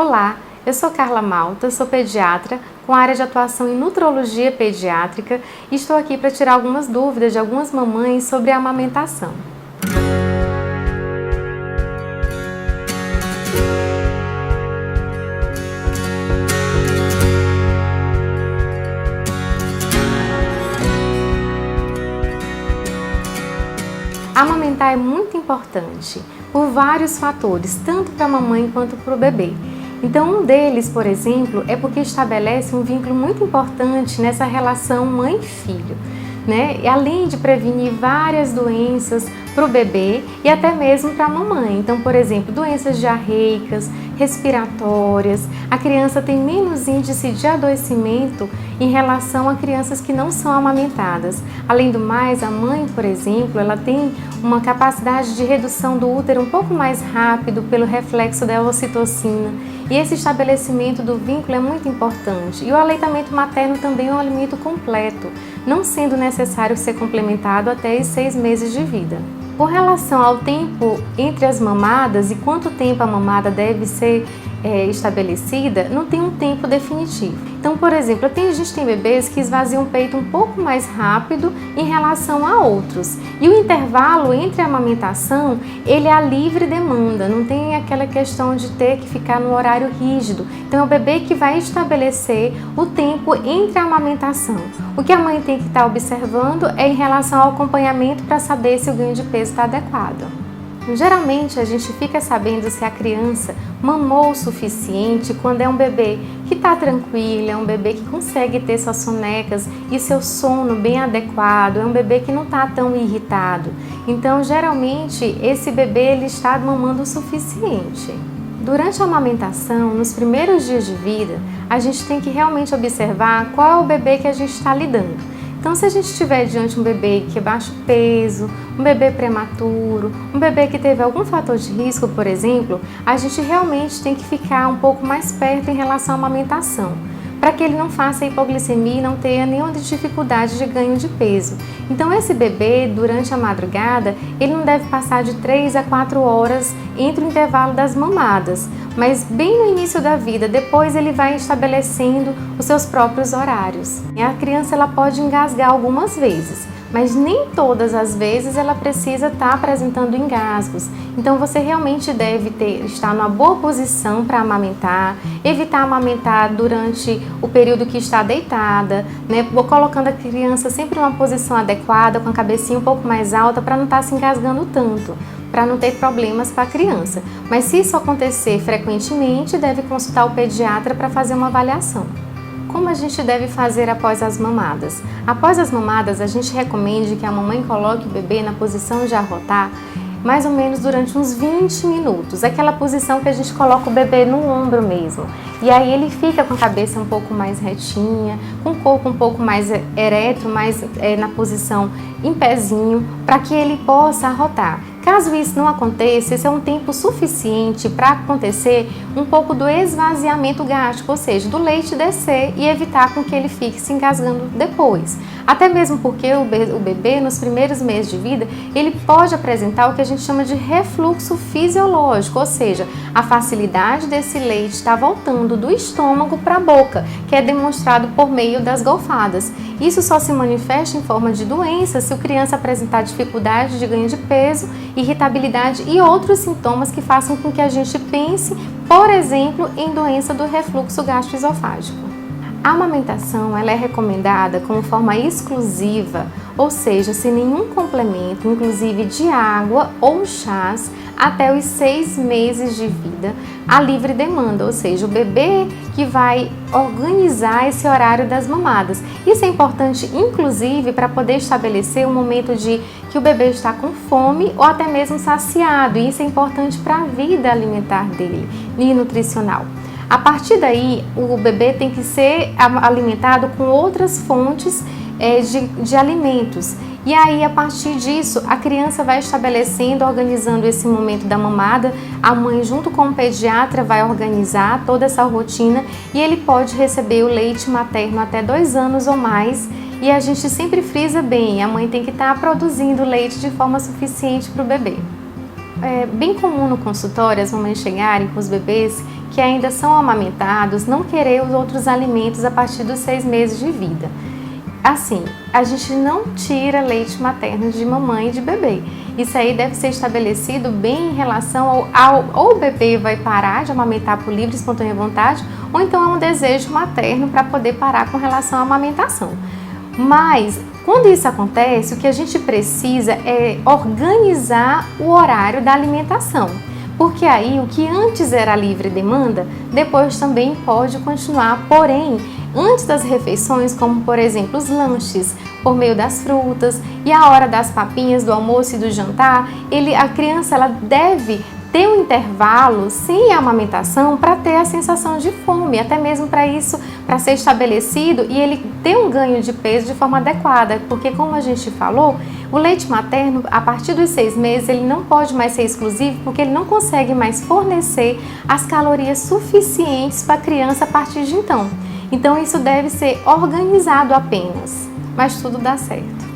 Olá, eu sou Carla Malta, sou pediatra com área de atuação em nutrologia pediátrica e estou aqui para tirar algumas dúvidas de algumas mamães sobre a amamentação. Amamentar é muito importante por vários fatores, tanto para a mamãe quanto para o bebê. Então, um deles, por exemplo, é porque estabelece um vínculo muito importante nessa relação mãe-filho, né? E além de prevenir várias doenças para o bebê e até mesmo para a mamãe. Então, por exemplo, doenças diarreicas, respiratórias, a criança tem menos índice de adoecimento em relação a crianças que não são amamentadas. Além do mais, a mãe, por exemplo, ela tem uma capacidade de redução do útero um pouco mais rápido pelo reflexo da ocitocina. E esse estabelecimento do vínculo é muito importante. E o aleitamento materno também é um alimento completo, não sendo necessário ser complementado até os 6 meses de vida. Com relação ao tempo entre as mamadas e quanto tempo a mamada deve ser estabelecida, não tem um tempo definitivo. Então, por exemplo, a gente tem bebês que esvaziam o peito um pouco mais rápido em relação a outros. E o intervalo entre a amamentação, ele é a livre demanda, não tem aquela questão de ter que ficar no horário rígido. Então, é o bebê que vai estabelecer o tempo entre a amamentação. O que a mãe tem que estar observando é em relação ao acompanhamento para saber se o ganho de peso está adequado. Geralmente a gente fica sabendo se a criança mamou o suficiente quando é um bebê que está tranquilo, é um bebê que consegue ter suas sonecas e seu sono bem adequado, é um bebê que não está tão irritado. Então, geralmente, esse bebê ele está mamando o suficiente. Durante a amamentação, nos primeiros dias de vida, a gente tem que realmente observar qual é o bebê que a gente está lidando. Então, se a gente estiver diante de um bebê que é baixo peso, um bebê prematuro, um bebê que teve algum fator de risco, por exemplo, a gente realmente tem que ficar um pouco mais perto em relação à amamentação, para que ele não faça hipoglicemia e não tenha nenhuma dificuldade de ganho de peso. Então, esse bebê, durante a madrugada, ele não deve passar de 3 a 4 horas entre o intervalo das mamadas, mas bem no início da vida, depois ele vai estabelecendo os seus próprios horários. E a criança ela pode engasgar algumas vezes, mas nem todas as vezes ela precisa estar apresentando engasgos. Então você realmente deve estar numa boa posição para amamentar, evitar amamentar durante o período que está deitada, né? Colocando a criança sempre numa posição adequada, com a cabecinha um pouco mais alta para não estar se engasgando tanto, para não ter problemas para a criança. Mas se isso acontecer frequentemente, deve consultar o pediatra para fazer uma avaliação. Como a gente deve fazer após as mamadas? Após as mamadas, a gente recomenda que a mamãe coloque o bebê na posição de arrotar mais ou menos durante uns 20 minutos. Aquela posição que a gente coloca o bebê no ombro mesmo. E aí ele fica com a cabeça um pouco mais retinha, com o corpo um pouco mais ereto, mais na posição em pezinho, para que ele possa arrotar. Caso isso não aconteça, esse é um tempo suficiente para acontecer um pouco do esvaziamento gástrico, ou seja, do leite descer e evitar com que ele fique se engasgando depois. Até mesmo porque o bebê, nos primeiros meses de vida, ele pode apresentar o que a gente chama de refluxo fisiológico, ou seja, a facilidade desse leite estar voltando do estômago para a boca, que é demonstrado por meio das golfadas. Isso só se manifesta em forma de doença se a criança apresentar dificuldade de ganho de peso, irritabilidade e outros sintomas que façam com que a gente pense, por exemplo, em doença do refluxo gastroesofágico. A amamentação ela é recomendada como forma exclusiva, ou seja, sem nenhum complemento, inclusive de água ou chás, até os 6 meses de vida, a livre demanda, ou seja, o bebê que vai organizar esse horário das mamadas. Isso é importante, inclusive, para poder estabelecer um momento de que o bebê está com fome ou até mesmo saciado, e isso é importante para a vida alimentar dele e nutricional. A partir daí, o bebê tem que ser alimentado com outras fontes de alimentos. E aí, a partir disso, a criança vai estabelecendo, organizando esse momento da mamada. A mãe, junto com o pediatra, vai organizar toda essa rotina e ele pode receber o leite materno até 2 anos ou mais. E a gente sempre frisa bem, a mãe tem que estar produzindo leite de forma suficiente para o bebê. É bem comum no consultório as mamães chegarem com os bebês que ainda são amamentados não querer os outros alimentos a partir dos 6 meses de vida. Assim, a gente não tira leite materno de mamãe e de bebê. Isso aí deve ser estabelecido bem em relação ou o bebê vai parar de amamentar por livre e espontânea vontade, ou então é um desejo materno para poder parar com relação à amamentação. Mas, quando isso acontece, o que a gente precisa é organizar o horário da alimentação. Porque aí o que antes era livre demanda, depois também pode continuar, porém, antes das refeições, como por exemplo os lanches, por meio das frutas e a hora das papinhas do almoço e do jantar, a criança ela deve ter um intervalo sem a amamentação para ter a sensação de fome, até mesmo para isso, para ser estabelecido e ele ter um ganho de peso de forma adequada, porque como a gente falou, o leite materno, a partir dos 6 meses, ele não pode mais ser exclusivo porque ele não consegue mais fornecer as calorias suficientes para a criança a partir de então. Então isso deve ser organizado apenas, mas tudo dá certo.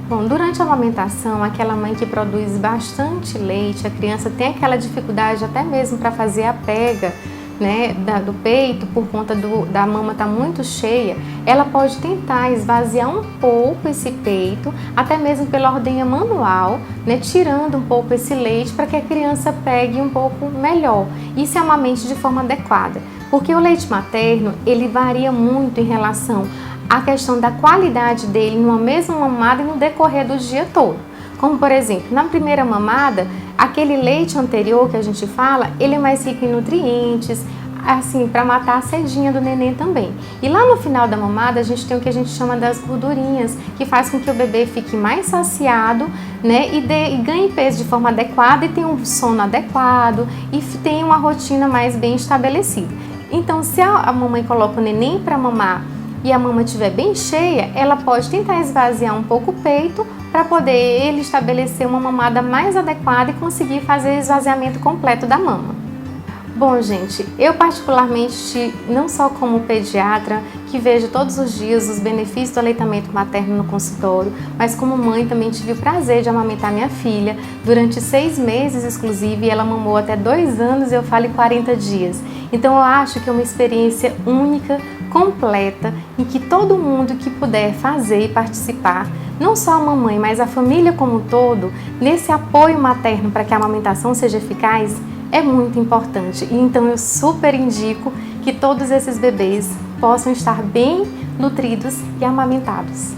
Bom, durante a amamentação, aquela mãe que produz bastante leite, a criança tem aquela dificuldade até mesmo para fazer a pega, né, do peito, por conta da mama estar muito cheia, ela pode tentar esvaziar um pouco esse peito, até mesmo pela ordenha manual, né, tirando um pouco esse leite para que a criança pegue um pouco melhor e se amamente de forma adequada. Porque o leite materno, ele varia muito em relação à questão da qualidade dele numa mesma mamada e no decorrer do dia todo. Como por exemplo, na primeira mamada, aquele leite anterior que a gente fala, ele é mais rico em nutrientes, assim, para matar a sedinha do neném também. E lá no final da mamada, a gente tem o que a gente chama das gordurinhas, que faz com que o bebê fique mais saciado, né, e ganhe peso de forma adequada e tenha um sono adequado e tenha uma rotina mais bem estabelecida. Então, se a mamãe coloca o neném para mamar e a mama estiver bem cheia, ela pode tentar esvaziar um pouco o peito para poder ele estabelecer uma mamada mais adequada e conseguir fazer o esvaziamento completo da mama. Bom, gente, eu particularmente, não só como pediatra, que vejo todos os dias os benefícios do aleitamento materno no consultório, mas como mãe também tive o prazer de amamentar minha filha durante 6 meses exclusive, e ela mamou até 2 anos e eu falo 40 dias. Então eu acho que é uma experiência única, completa, em que todo mundo que puder fazer e participar, não só a mamãe, mas a família como um todo, nesse apoio materno para que a amamentação seja eficaz, é muito importante. E então eu super indico que todos esses bebês possam estar bem nutridos e amamentados.